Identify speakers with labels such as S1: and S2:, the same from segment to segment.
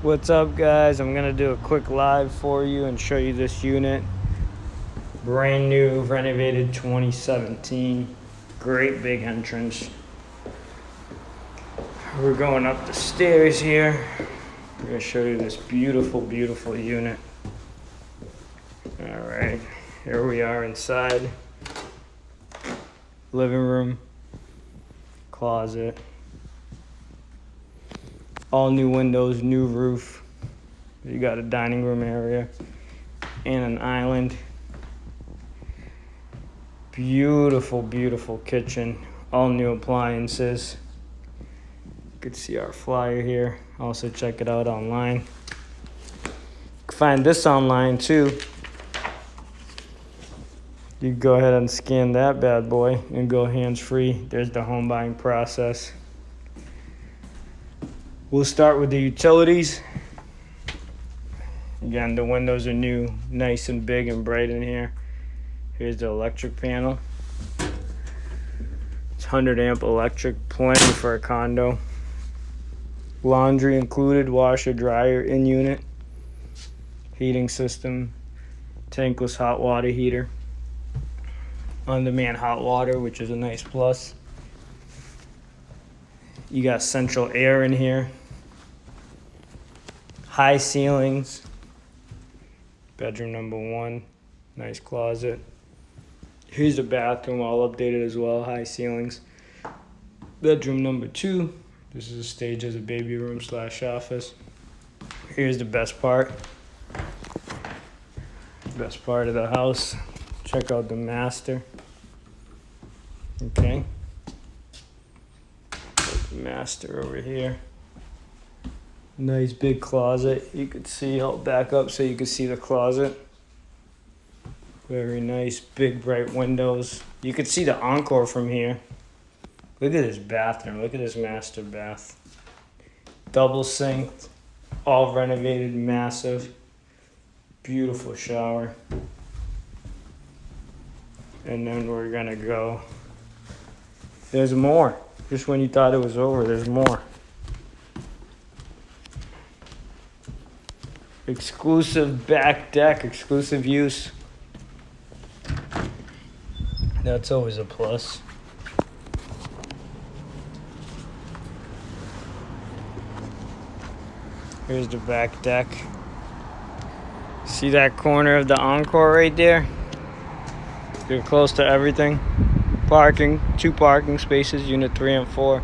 S1: What's up, guys? I'm gonna do a quick live for you and show you this unit. Brand new, renovated 2017. Great big entrance. We're going up the stairs here. I'm gonna show you this beautiful, beautiful unit. All right, here we are inside. Living room, closet. All new windows, new roof. You got a dining room area and an island. Beautiful, beautiful kitchen. All new appliances. You can see our flyer here. Also check it out online. You can find this online too. You can go ahead and scan that bad boy and go hands-free. There's the home buying process. We'll start with the utilities. Again, the windows are new, nice and big and bright in here. Here's the electric panel. It's 100 amp electric, plenty for a condo. Laundry included, washer, dryer in unit. Heating system, tankless hot water heater. On-demand hot water, which is a nice plus. You got central air in here. High ceilings. Bedroom number 1. Nice closet. Here's the bathroom, all updated as well. High ceilings. Bedroom number 2. This is a stage as a baby room / office. Here's the best part. Best part of the house. Check out the master. Okay. Master over here. Nice big closet. You could see, I'll back up so you can see the closet. Very nice big bright windows. You could see the encore from here. Look at this bathroom. Look at this master bath. Double sinked, all renovated, massive. Beautiful shower. And then we're gonna go. There's more. Just when you thought it was over, there's more. Exclusive back deck, exclusive use. That's always a plus. Here's the back deck. See that corner of the encore right there? You're close to everything. Parking, 2 parking spaces, unit 3 and 4.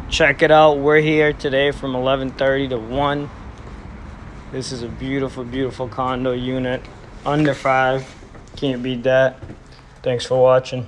S1: Check it out. We're here today from 11:30 to 1. This is a beautiful, beautiful condo unit. Under 5. Can't beat that. Thanks for watching.